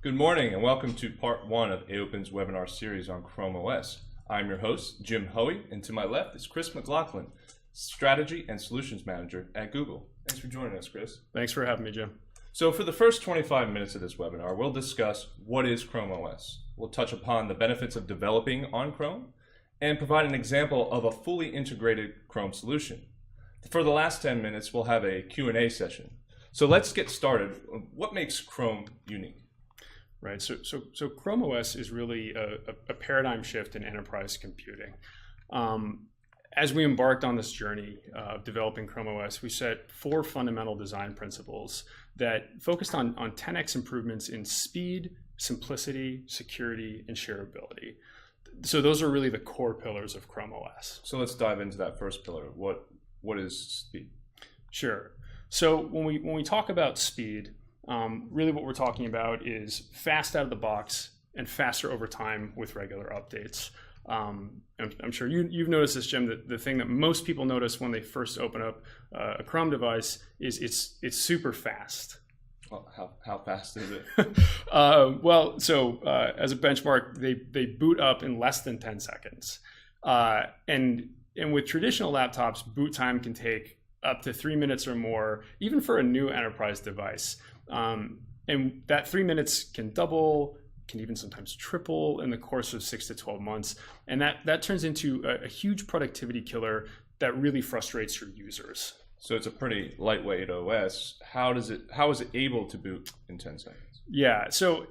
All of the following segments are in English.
Good morning and welcome to part one of AOPEN's webinar series on Chrome OS. I'm your host, Jim Hoey, and to my left is Chris McLaughlin, Strategy and Solutions Manager at Google. Thanks for joining us, Chris. Thanks for having me, Jim. So for the first 25 minutes of this webinar, we'll discuss what is Chrome OS. We'll touch upon the benefits of developing on Chrome and provide an example of a fully integrated Chrome solution. For the last 10 minutes, we'll have a Q&A session. So let's get started. What makes Chrome unique? Right, so Chrome OS is really a paradigm shift in enterprise computing. As we embarked on this journey of developing Chrome OS, we set four fundamental design principles that focused on 10x improvements in speed, simplicity, security, and shareability. So those are really the core pillars of Chrome OS. So let's dive into that first pillar. What is speed? Sure. So when we talk about speed, really what we're talking about is fast out of the box and faster over time with regular updates. I'm sure you've noticed this, Jim, that the thing that most people notice when they first open up a Chrome device is it's super fast. Well, how fast is it? As a benchmark, they boot up in less than 10 seconds. And with traditional laptops, boot time can take up to 3 minutes or more, even for a new enterprise device. And that 3 minutes can double, can even sometimes triple in the course of 6 to 12 months. And that turns into a huge productivity killer that really frustrates your users. So it's a pretty lightweight OS. How is it able to boot in 10 seconds? Yeah, so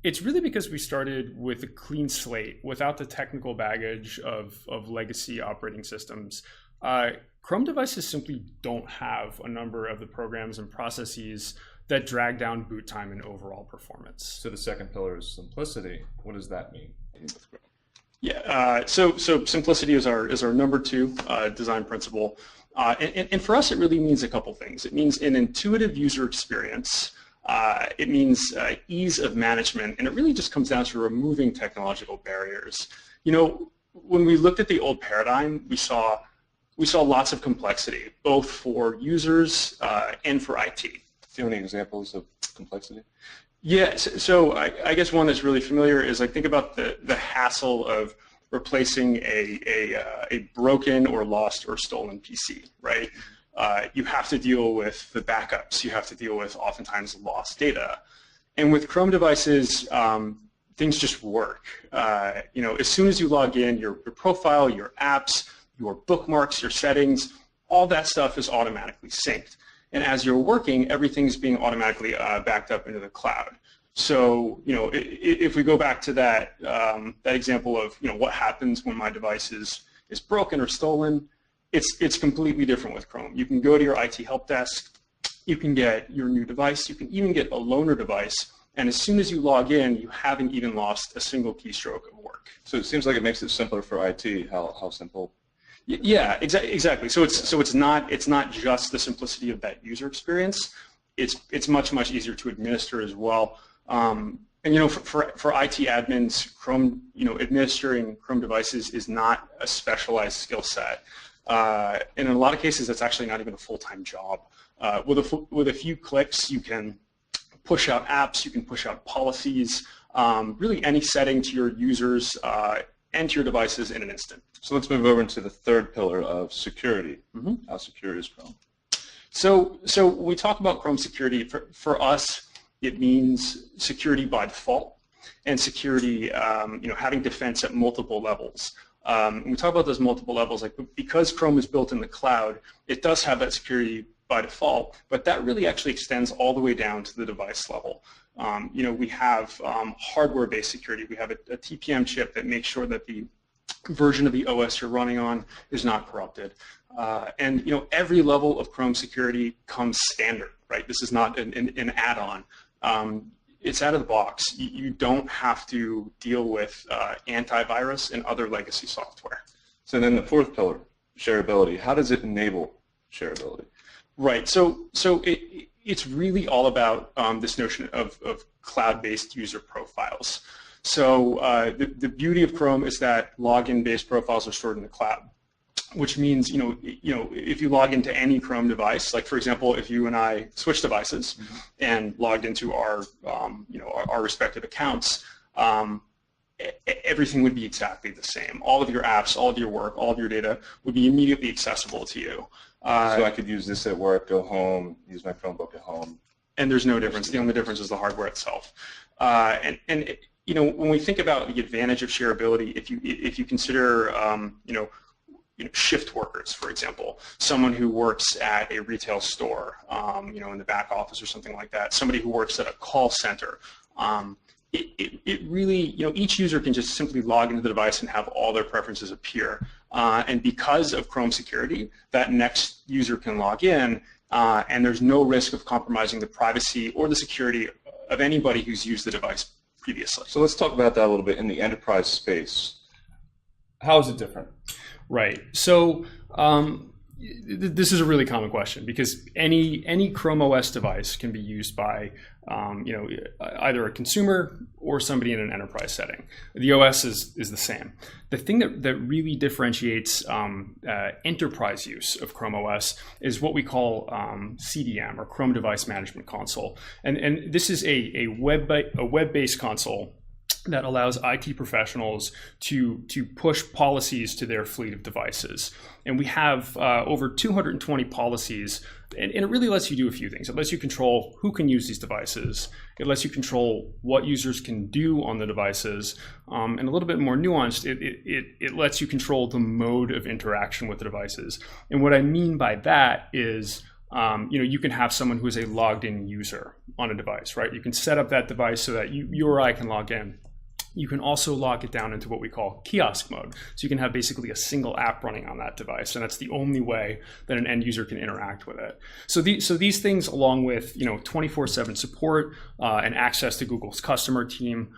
it's really because we started with a clean slate without the technical baggage of legacy operating systems. Chrome devices simply don't have a number of the programs and processes that drag down boot time and overall performance. So the second pillar is simplicity. What does that mean? Yeah, so simplicity is our number two design principle. And for us, it really means a couple things. It means an intuitive user experience. It means ease of management. And it really just comes down to removing technological barriers. You know, when we looked at the old paradigm, we saw lots of complexity, both for users and for IT. Do you have any examples of complexity? Yeah, so I guess one that's really familiar is I think about the hassle of replacing a broken or lost or stolen PC, right? You have to deal with the backups. You have to deal with oftentimes lost data. And with Chrome devices, things just work. As soon as you log in, your profile, your apps, your bookmarks, your settings, all that stuff is automatically synced. And as you're working, everything's being automatically backed up into the cloud. So, if we go back to that example of, what happens when my device is broken or stolen, it's completely different with Chrome. You can go to your IT help desk, you can get your new device, you can even get a loaner device, and as soon as you log in, you haven't even lost a single keystroke of work. So it seems like it makes it simpler for IT. How simple? Yeah, exactly. So it's not just the simplicity of that user experience. It's much easier to administer as well. And for IT admins, Chrome, administering Chrome devices is not a specialized skill set. And in a lot of cases, it's actually not even a full-time job. With a few clicks, you can push out apps, you can push out policies, really any setting to your users and to your devices in an instant. So let's move over into the third pillar of security. How secure is Chrome? So when we talk about Chrome security, for us, it means security by default and security, having defense at multiple levels. When we talk about those multiple levels, like because Chrome is built in the cloud, it does have that security by default, but that really actually extends all the way down to the device level. We have hardware-based security. We have a TPM chip that makes sure that the version of the OS you're running on is not corrupted. And every level of Chrome security comes standard, right? This is not an add-on. It's out of the box. You don't have to deal with antivirus and other legacy software. So then the fourth pillar, shareability. How does it enable shareability? Right. So it's really all about this notion of cloud-based user profiles. So the beauty of Chrome is that login-based profiles are stored in the cloud. which means, if you log into any Chrome device, like for example, if you and I switched devices and logged into our respective accounts, everything would be exactly the same. All of your apps, all of your work, all of your data would be immediately accessible to you. So I could use this at work, go home, use my Chromebook at home. And there's no difference. The only difference is the hardware itself. When we think about the advantage of shareability, if you consider shift workers, for example, someone who works at a retail store, in the back office or something like that, somebody who works at a call center, it really, each user can just simply log into the device and have all their preferences appear. And because of Chrome security, that next user can log in, and there's no risk of compromising the privacy or the security of anybody who's used the device previously. So let's talk about that a little bit in the enterprise space. How is it different? Right. So this is a really common question because any Chrome OS device can be used by either a consumer or somebody in an enterprise setting. The OS is the same. The thing that really differentiates enterprise use of Chrome OS is what we call CDM, or Chrome Device Management Console, and this is a web-based console that allows IT professionals to push policies to their fleet of devices. And we have over 220 policies, and it really lets you do a few things. It lets you control who can use these devices. It lets you control what users can do on the devices. And a little bit more nuanced, it lets you control the mode of interaction with the devices. And what I mean by that is, you can have someone who is a logged in user on a device, right? You can set up that device so that you or I can log in. You can also lock it down into what we call kiosk mode. So you can have basically a single app running on that device, and that's the only way that an end user can interact with it. So these things, along with 24/7 support and access to Google's customer team,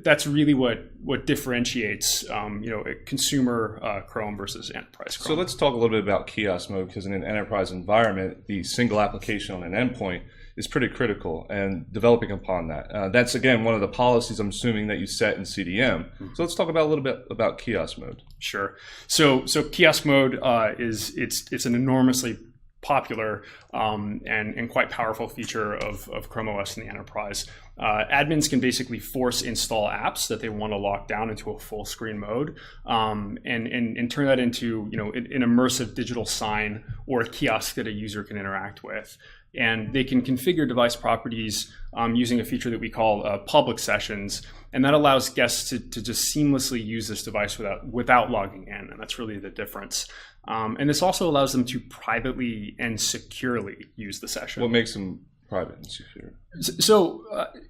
that's really what differentiates a consumer Chrome versus enterprise Chrome. So let's talk a little bit about kiosk mode, because in an enterprise environment, the single application on an endpoint is pretty critical, and developing upon that. That's, again, one of the policies I'm assuming that you set in CDM. So let's talk about a little bit about kiosk mode. Sure. So kiosk mode it's an enormously popular and quite powerful feature of Chrome OS in the enterprise. Admins can basically force install apps that they want to lock down into a full screen mode, and turn that into an immersive digital sign or a kiosk that a user can interact with. And they can configure device properties using a feature that we call public sessions, and that allows guests to just seamlessly use this device without logging in, and that's really the difference. And this also allows them to privately and securely use the session. What makes them private and secure? So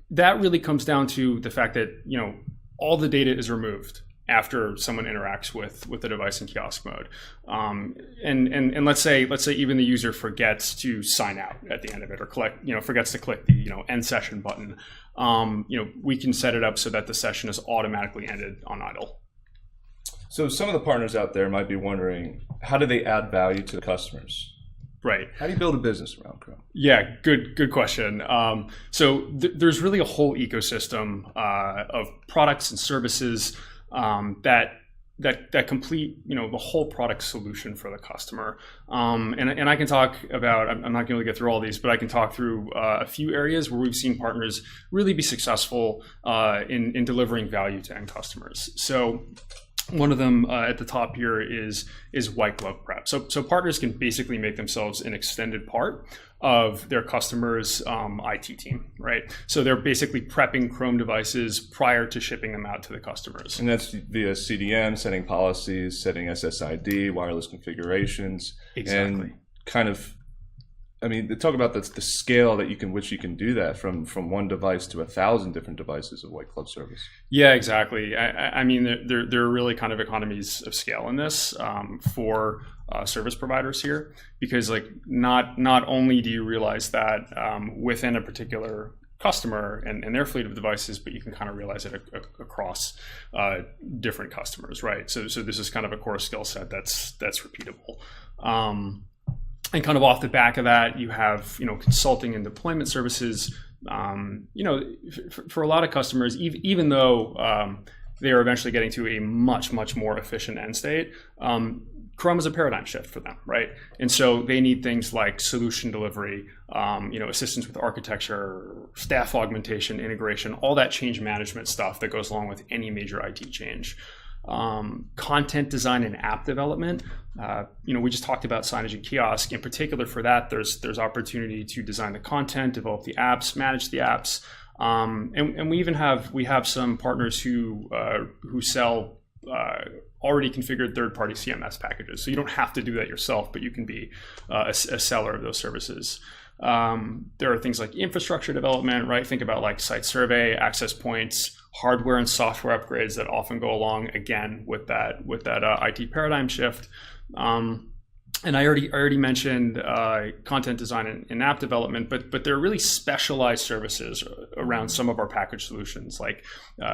that really comes down to the fact that all the data is removed after someone interacts with the device in kiosk mode, and let's say even the user forgets to sign out at the end of it, or forgets to click the end session button. We can set it up so that the session is automatically ended on idle. So some of the partners out there might be wondering, how do they add value to the customers? Right. How do you build a business around Chrome? Yeah, good question. So there's really a whole ecosystem of products and services that complete the whole product solution for the customer. And I can talk about, I'm not going to get through all these, but I can talk through a few areas where we've seen partners really be successful in delivering value to end customers. So one of them at the top here is white glove prep. So partners can basically make themselves an extended part of their customers' IT team, right? So they're basically prepping Chrome devices prior to shipping them out to the customers. And that's via CDM, setting policies, setting SSID, wireless configurations. Exactly. And they talk about the scale that which you can do that from one device to 1,000 different devices of white glove service. Yeah, exactly. There are really kind of economies of scale in this for service providers here, because not only do you realize that within a particular customer and their fleet of devices, but you can kind of realize it across different customers, right? So this is kind of a core skill set that's repeatable. And kind of off the back of that, you have consulting and deployment services. For a lot of customers, even though they are eventually getting to a much more efficient end state, Chrome is a paradigm shift for them, right? And so they need things like solution delivery, assistance with architecture, staff augmentation, integration, all that change management stuff that goes along with any major IT change. Content design and app development. We just talked about signage and kiosk. In particular, for that, there's opportunity to design the content, develop the apps, manage the apps, and we even have some partners who sell already configured third-party CMS packages. So you don't have to do that yourself, but you can be a seller of those services. There are things like infrastructure development, right? Think about like site survey, access points, hardware and software upgrades that often go along again with that IT paradigm shift. And I already mentioned content design and app development, but there are really specialized services around some of our package solutions, like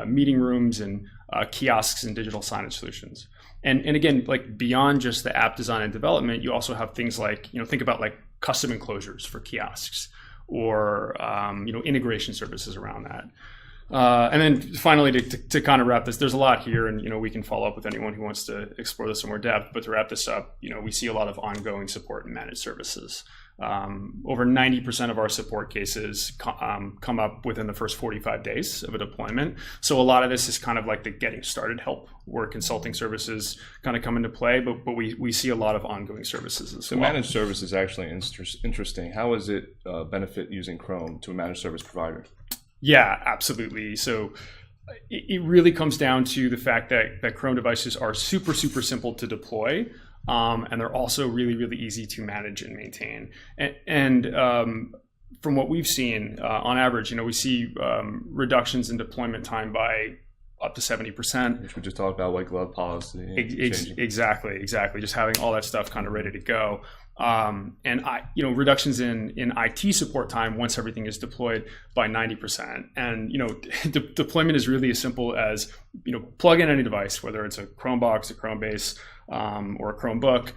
meeting rooms and kiosks and digital signage solutions. And again, like beyond just the app design and development, you also have things like, think about like custom enclosures for kiosks or integration services around that. And then finally, to kind of wrap this, there's a lot here, and we can follow up with anyone who wants to explore this in more depth. But to wrap this up, we see a lot of ongoing support and managed services. Over 90% of our support cases come up within the first 45 days of a deployment. So a lot of this is kind of like the getting started help, where consulting services kind of come into play. But we see a lot of ongoing services as well. So managed service is actually interesting. How does it benefit using Chrome to a managed service provider? Yeah, absolutely. So it really comes down to the fact that Chrome devices are super, super simple to deploy, and they're also really, really easy to manage and maintain. And from what we've seen, on average, we see reductions in deployment time by up to 70%. Which we just talked about, white glove policy. Exactly. Just having all that stuff kind of ready to go. And reductions in IT support time once everything is deployed by 90%. And deployment is really as simple as plug in any device, whether it's a Chromebox, a Chromebase, or a Chromebook.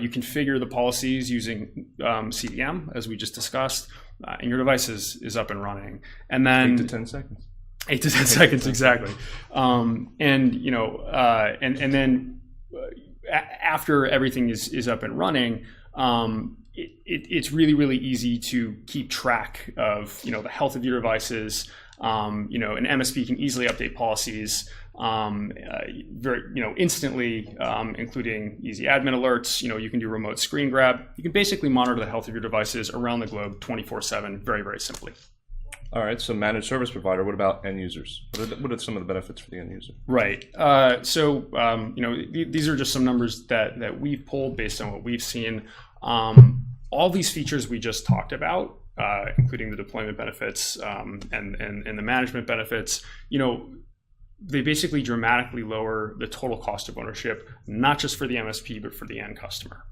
You configure the policies using CDM, as we just discussed, and your device is up and running. And then 8 to 10 seconds. 8 to 10 seconds, exactly. And then after everything is up and running, it's really, really easy to keep track of the health of your devices. An MSP can easily update policies instantly, including easy admin alerts. You can do remote screen grab. You can basically monitor the health of your devices around the globe 24/7, very, very simply. All right, so managed service provider, what about end users? What are some of the benefits for the end user? Right. These are just some numbers that we've pulled based on what we've seen. All these features we just talked about, including the deployment benefits and the management benefits, they basically dramatically lower the total cost of ownership, not just for the MSP, but for the end customer.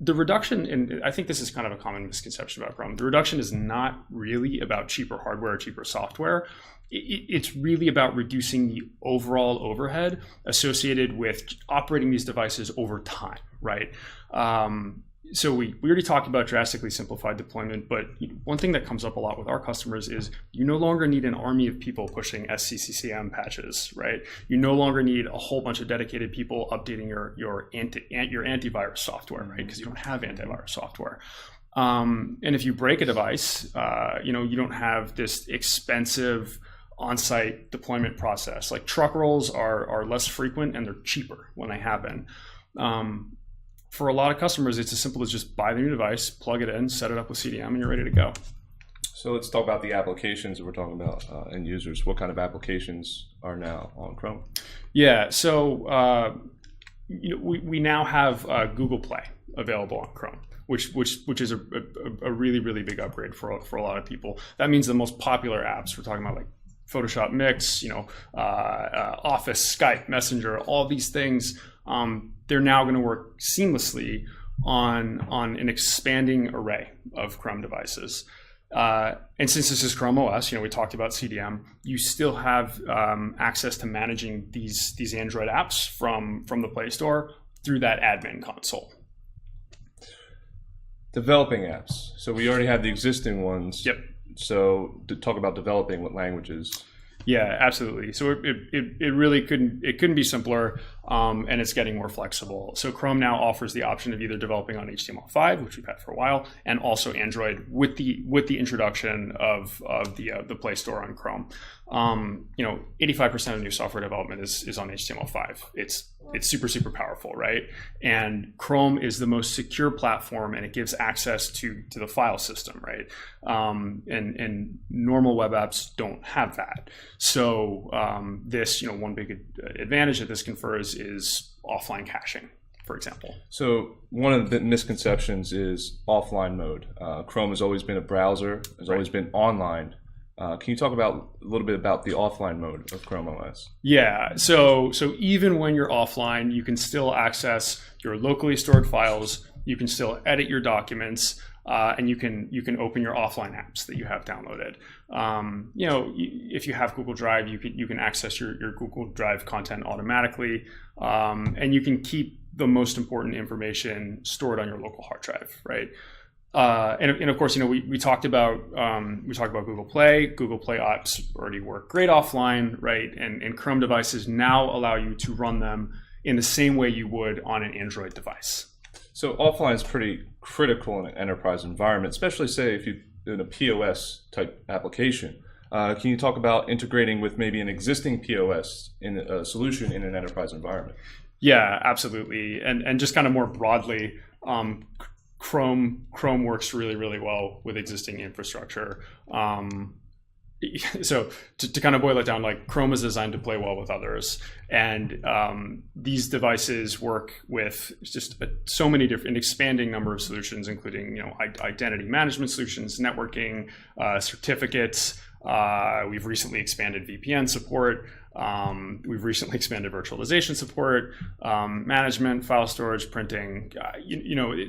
The reduction, and I think this is kind of a common misconception about Chrome, the reduction is not really about cheaper hardware or cheaper software. It's really about reducing the overall overhead associated with operating these devices over time, right? So we already talked about drastically simplified deployment, but one thing that comes up a lot with our customers is you no longer need an army of people pushing SCCM patches, right? You no longer need a whole bunch of dedicated people updating your antivirus software, right? Because you don't have antivirus software. And if you break a device, you don't have this expensive on-site deployment process. Like truck rolls are less frequent and they're cheaper when they happen. For a lot of customers, it's as simple as just buy the new device, plug it in, set it up with CDM, and you're ready to go. So let's talk about the applications that we're talking about, end users. What kind of applications are now on Chrome? Yeah, so we now have Google Play available on Chrome, which is a really, really big upgrade for a lot of people. That means the most popular apps, we're talking about like Photoshop Mix, Office, Skype, Messenger, all these things, they're now going to work seamlessly on an expanding array of Chrome devices. And since this is Chrome OS, we talked about CDM, you still have access to managing these Android apps from the Play Store through that admin console. Developing apps. So we already have the existing ones. Yep. So to talk about developing, what languages? Yeah, absolutely. So it really couldn't be simpler, and it's getting more flexible. So Chrome now offers the option of either developing on HTML5, which we've had for a while, and also Android with the introduction of the Play Store on Chrome. 85% of new software development is on HTML5. It's super powerful, right? And Chrome is the most secure platform, and it gives access to the file system, right? And normal web apps don't have that. So this, one big advantage that this confers is offline caching, for example. So one of the misconceptions is offline mode. Chrome has always been a browser, has always been online. Can you talk a little bit about the offline mode of Chrome OS? Yeah, so even when you're offline, you can still access your locally stored files. You can still edit your documents, and you can open your offline apps that you have downloaded. If you have Google Drive, you can access your Google Drive content automatically, and you can keep the most important information stored on your local hard drive, right? And of course, we talked about Google Play. Google Play apps already work great offline, right? And Chrome devices now allow you to run them in the same way you would on an Android device. So offline is pretty critical in an enterprise environment, especially say if you're in a POS type application. Can you talk about integrating with maybe an existing POS in a solution in an enterprise environment? Yeah, absolutely. And just kind of more broadly, Chrome works really well with existing infrastructure. So to kind of boil it down, like Chrome is designed to play well with others, and these devices work with just so many different, expanding number of solutions, including identity management solutions, networking, certificates. We've recently expanded VPN support. We've recently expanded virtualization support, management, file storage, printing.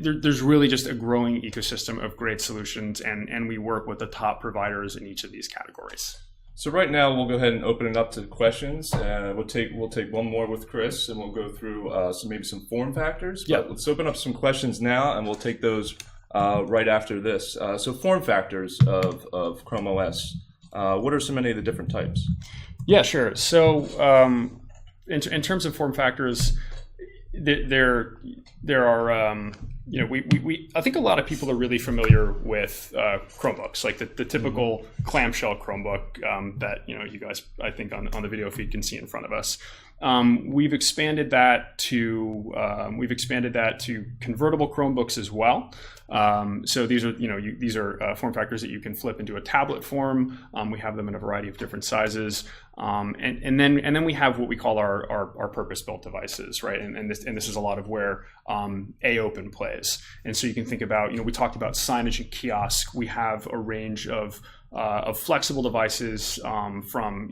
There's really just a growing ecosystem of great solutions, and we work with the top providers in each of these categories. So right now we'll go ahead and open it up to questions. We'll take one more with Chris, and we'll go through maybe some form factors. Yeah. Let's open up some questions now, and we'll take those right after this. So form factors of Chrome OS. What are so many of the different types? Yeah, sure. So in terms of form factors, there are I think a lot of people are really familiar with Chromebooks, like the typical clamshell Chromebook that you guys, I think on the video feed, can see in front of us. We've expanded that to convertible Chromebooks as well. So these are form factors that you can flip into a tablet form. We have them in a variety of different sizes, and then we have what we call our purpose-built devices, right? And this is a lot of where AOPEN plays. And so you can think about, we talked about signage and kiosk. We have a range of flexible devices from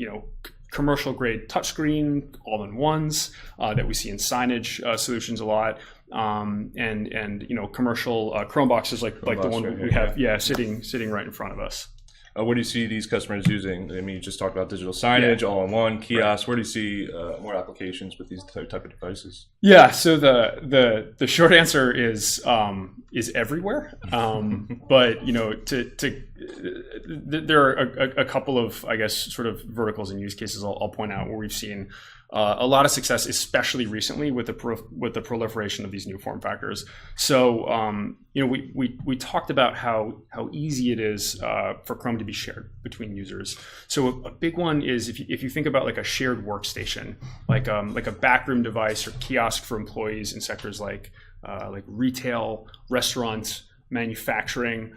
commercial grade touchscreen all-in-ones that we see in signage solutions a lot, and commercial Chrome boxes like the one we have sitting right in front of us. What do you see these customers using? I mean, you just talked about digital signage, all-in-one, kiosks. Right. Where do you see more applications with these type of devices? Yeah, so the short answer is everywhere. But there are a couple of, I guess, sort of verticals and use cases I'll point out where we've seen a lot of success, especially recently with the proliferation of these new form factors. So we talked about how easy it is for Chrome to be shared between users. So a big one is if you think about like a shared workstation, like a backroom device or kiosk for employees in sectors like retail, restaurants, manufacturing.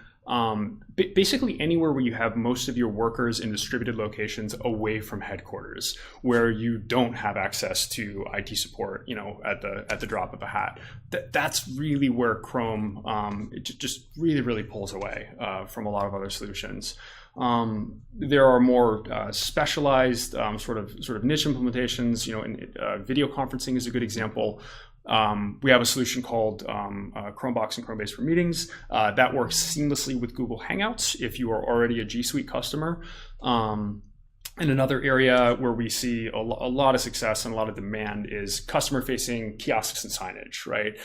Basically anywhere where you have most of your workers in distributed locations away from headquarters, where you don't have access to IT support, at the drop of a hat. That's really where Chrome it just really pulls away from a lot of other solutions. There are more specialized sort of niche implementations. Video conferencing is a good example. We have a solution called Chromebox and Chromebase for Meetings that works seamlessly with Google Hangouts if you are already a G Suite customer. And another area where we see a lot of success and a lot of demand is customer-facing kiosks and signage, right?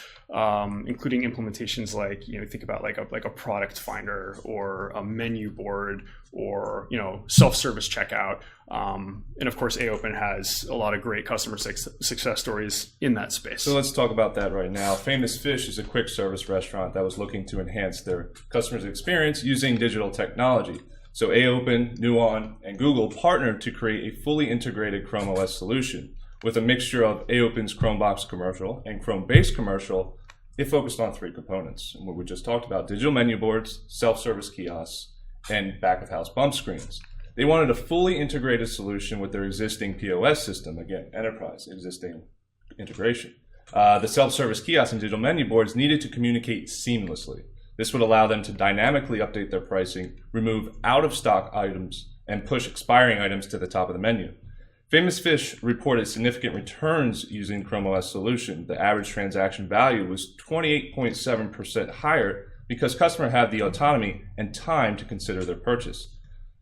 Including implementations like, think about like a product finder or a menu board or, self-service checkout. And of course, AOPEN has a lot of great customer success stories in that space. So let's talk about that right now. Famous Fish is a quick service restaurant that was looking to enhance their customers' experience using digital technology. So AOPEN, Nuon, and Google partnered to create a fully integrated Chrome OS solution. With a mixture of AOPEN's Chromebox commercial and Chrome-based commercial, it focused on 3 components. And what we just talked about: digital menu boards, self-service kiosks, and back-of-house bump screens. They wanted a fully integrated solution with their existing POS system, again, enterprise, existing integration. The self-service kiosks and digital menu boards needed to communicate seamlessly. This would allow them to dynamically update their pricing, remove out-of-stock items, and push expiring items to the top of the menu. Famous Fish reported significant returns using Chrome OS solution. The average transaction value was 28.7% higher because customers had the autonomy and time to consider their purchase.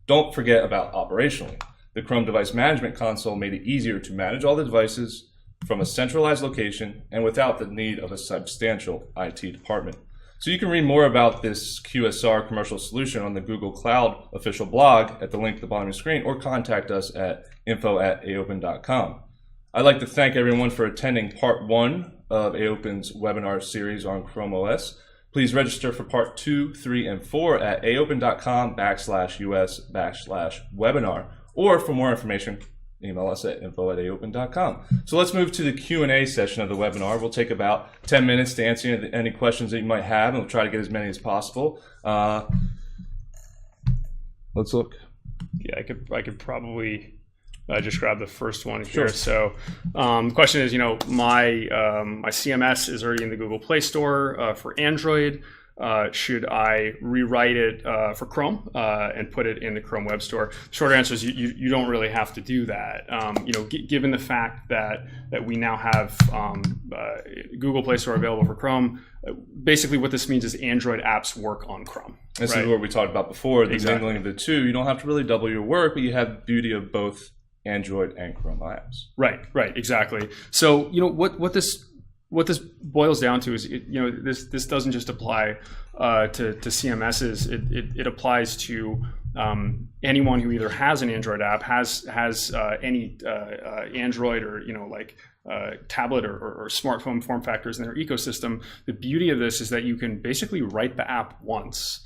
Don't forget about operationally. The Chrome Device Management Console made it easier to manage all the devices from a centralized location and without the need of a substantial IT department. So you can read more about this QSR commercial solution on the Google Cloud official blog at the link at the bottom of your screen, or contact us at info@aopen.com. I'd like to thank everyone for attending part 1 of AOPEN's webinar series on Chrome OS. Please register for part 2, 3, and 4 at aopen.com/us/webinar, or for more information, email us at info@aopen.com. So let's move to the Q&A session of the webinar. We'll take about 10 minutes to answer any questions that you might have, and we'll try to get as many as possible. Let's look. Yeah, I could probably just grab the first one Sure. here. So the question is, my CMS is already in the Google Play Store for Android. Should I rewrite it for Chrome and put it in the Chrome Web Store? Short answer is you don't really have to do that. Given the fact that we now have Google Play Store available for Chrome, basically what this means is Android apps work on Chrome. This right? is what we talked about before, the Exactly. mingling of the two. You don't have to really double your work, but you have the beauty of both Android and Chrome apps. Right, exactly. So what this boils down to is this doesn't just apply to CMSs. It applies to anyone who either has an Android app, has any Android or tablet or smartphone form factors in their ecosystem. The beauty of this is that you can basically write the app once,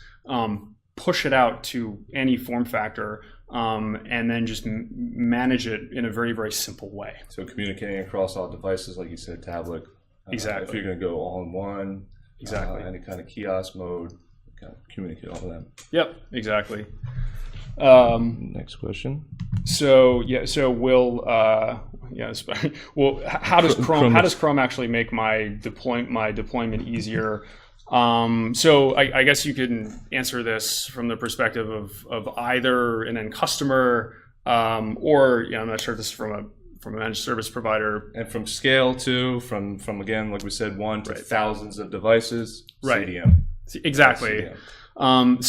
push it out to any form factor, and then just manage it in a very, very simple way. So communicating across all devices, like you said, tablet. Exactly. If you're going to go all in one, Exactly. any kind of kiosk mode, kind of communicate all of them. Yep, exactly. Next question. So we'll well, how does Chrome actually make my deployment easier? So I guess you can answer this from the perspective of either an end customer or I'm not sure if this is from a managed service provider. And from scale to, from again, like we said, 1 to Right. thousands of devices, Right. CDM. Exactly. CDM.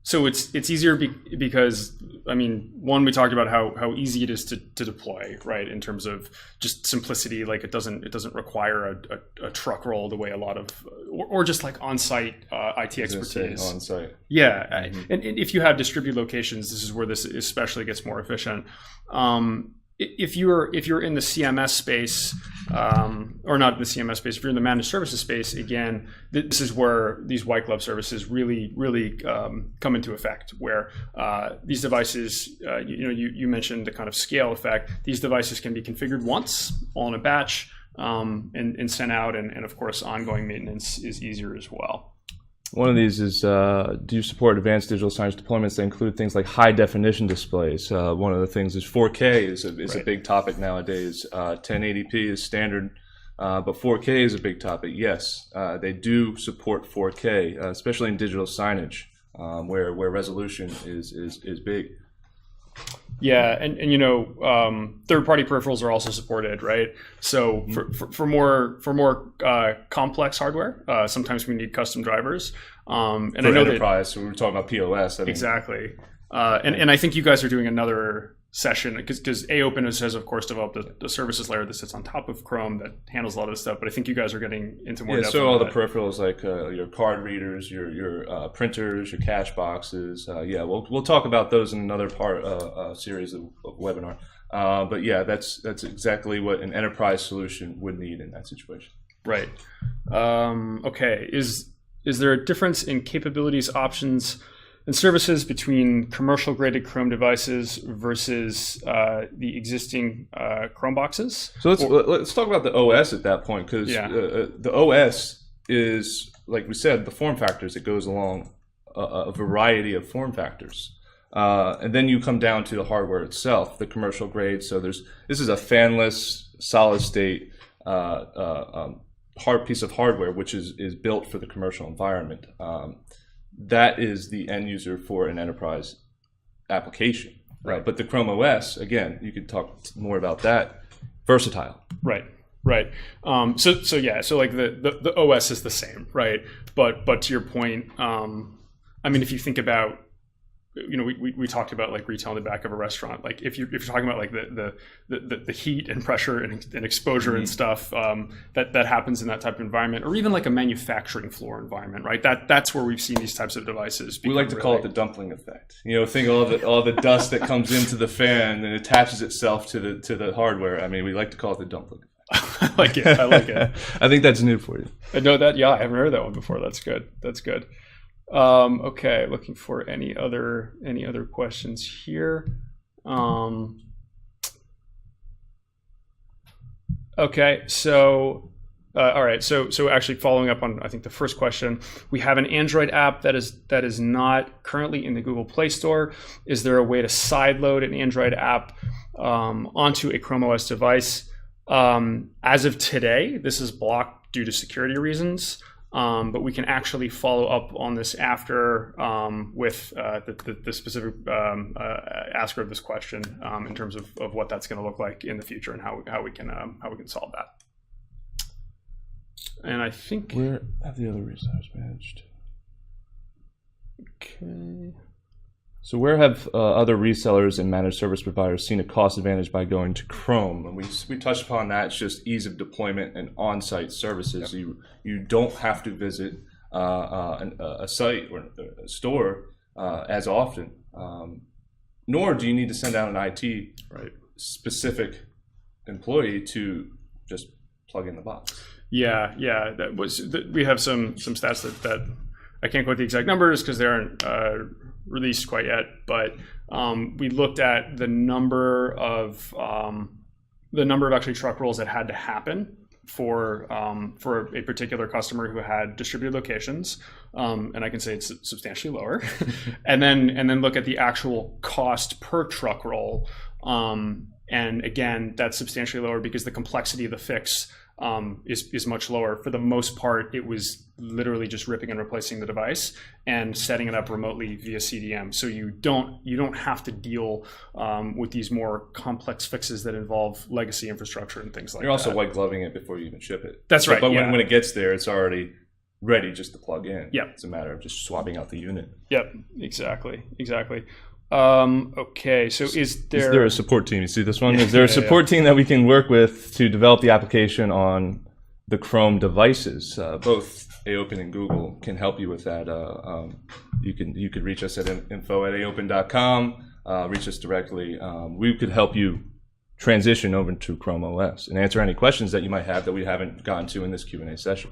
So it's easier because one, we talked about how easy it is to deploy, right? In terms of just simplicity, like it doesn't require a truck roll the way a lot of or just like on-site IT expertise. On-site. Yeah, Mm-hmm. and if you have distributed locations, this is where this especially gets more efficient. If you're in the CMS space, or not in the CMS space, if you're in the managed services space, again, this is where these white glove services really come into effect. Where these devices, you mentioned the kind of scale effect. These devices can be configured once, all in a batch, and sent out, and of course, ongoing maintenance is easier as well. One of these is, do you support advanced digital signage deployments that include things like high definition displays? One of the things is 4K is a big topic nowadays. 1080p is standard, but 4K is a big topic. Yes, they do support 4K, especially in digital signage, where resolution is big. Yeah, and third-party peripherals are also supported, right? So for more complex hardware, sometimes we need custom drivers. And For I know enterprise, so we were talking about POS. exactly. And I think you guys are doing another session, because AOPEN has of course developed a services layer that sits on top of Chrome that handles a lot of this stuff. But I think you guys are getting into more depth. So all that. the peripherals like your card readers, your printers, your cash boxes. We'll talk about those in another series of webinar. But yeah, that's exactly what an enterprise solution would need in that situation. Right. Okay. Is there a difference in capabilities, options, and services between commercial graded Chrome devices versus the existing Chrome boxes? So let's talk about the OS at that point, because the OS is, like we said, the form factors. It goes along a variety of form factors. And then you come down to the hardware itself, the commercial grade. So this is a fanless, solid state hard piece of hardware, which is built for the commercial environment. That is the end user for an enterprise application, right? But the Chrome OS, again, you could talk more about that. Versatile, right? So like the OS is the same, right? But to your point, I mean, if you think about, we talked about like retail in the back of a restaurant. Like if you're talking about like the heat and pressure and exposure and stuff that happens in that type of environment, or even like a manufacturing floor environment, right? That's where we've seen these types of devices. We like to call it the dumpling effect. Think all the dust that comes into the fan and attaches itself to the hardware. I mean, we like to call it the dumpling effect. I like it. I think that's new for you. I know that. Yeah, I haven't heard that one before. That's good. Okay, looking for any other questions here. Okay, so all right, so actually following up on I think the first question, we have an Android app that is not currently in the Google Play Store. Is there a way to sideload an Android app onto a Chrome OS device? As of today, this is blocked due to security reasons. But we can actually follow up on this after with the specific asker of this question in terms of what that's going to look like in the future and how we can solve that. And I think where have the other resellers managed? Okay. So where have other resellers and managed service providers seen a cost advantage by going to Chrome? And we touched upon that. It's just ease of deployment and on-site services. Yep. You don't have to visit a site or a store as often, nor do you need to send out an IT specific employee to just plug in the box. Yeah. We have some stats that I can't quote the exact numbers because they aren't released quite yet, but we looked at the number of actually truck rolls that had to happen for a particular customer who had distributed locations, and I can say it's substantially lower. and then look at the actual cost per truck roll, and again that's substantially lower because the complexity of the fix is much lower. For the most part, it was literally just ripping and replacing the device and setting it up remotely via CDM. So you don't have to deal with these more complex fixes that involve legacy infrastructure and things like that. You're also white gloving it before you even ship it. That's right. But when it gets there, it's already ready just to plug in. Yeah. It's a matter of just swapping out the unit. Yep. Exactly. Okay, so is there a support team? You see this one? Is there a support team that we can work with to develop the application on the Chrome devices? Both AOPEN and Google can help you with that. You could reach us at info@aopen.com. Reach us directly. We could help you transition over to Chrome OS and answer any questions that you might have that we haven't gotten to in this Q&A session.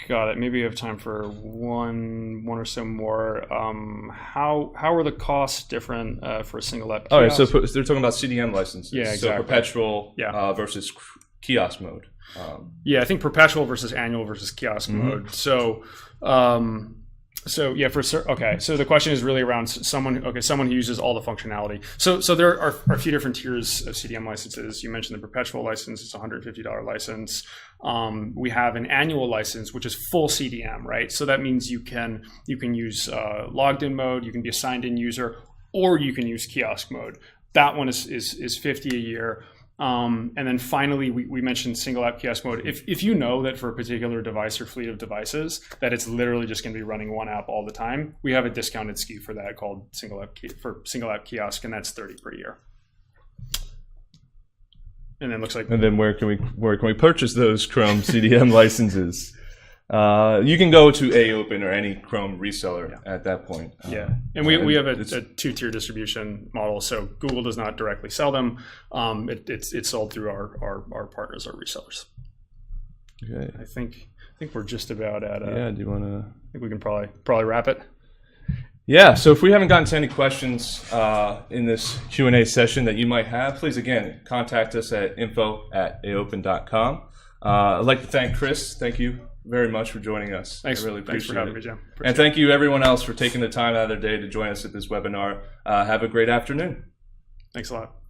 Got it. Maybe we have time for one or so more. How are the costs different for a single app? All right, so they're talking about CDM licenses. Yeah, exactly. So perpetual versus kiosk mode. I think perpetual versus annual versus kiosk mode. So So the question is really around someone who uses all the functionality. So there are a few different tiers of CDM licenses. You mentioned the perpetual license; it's a $150 license. We have an annual license, which is full CDM, right? So that means you can use logged in mode, you can be a signed in user, or you can use kiosk mode. That one is $50 a year. And then finally, we mentioned single app kiosk mode. If you know that for a particular device or fleet of devices that it's literally just going to be running one app all the time, we have a discounted SKU for that called single app kiosk, and that's $30 per year. And then looks like. And then where can we purchase those Chrome CDM licenses? You can go to AOPEN or any Chrome reseller at that point. And we have a two-tier distribution model, so Google does not directly sell them. It's sold through our partners, our resellers. Okay. I think we're just about at. Do you want to? I think we can probably wrap it. Yeah. So if we haven't gotten to any questions in this Q&A session that you might have, please again contact us at info@aopen.com. I'd like to thank Chris. Thank you very much for joining us. Thanks. I really appreciate Thanks for having it. me, Jim. And thank you everyone else for taking the time out of their day to join us at this webinar. Have a great afternoon. Thanks a lot.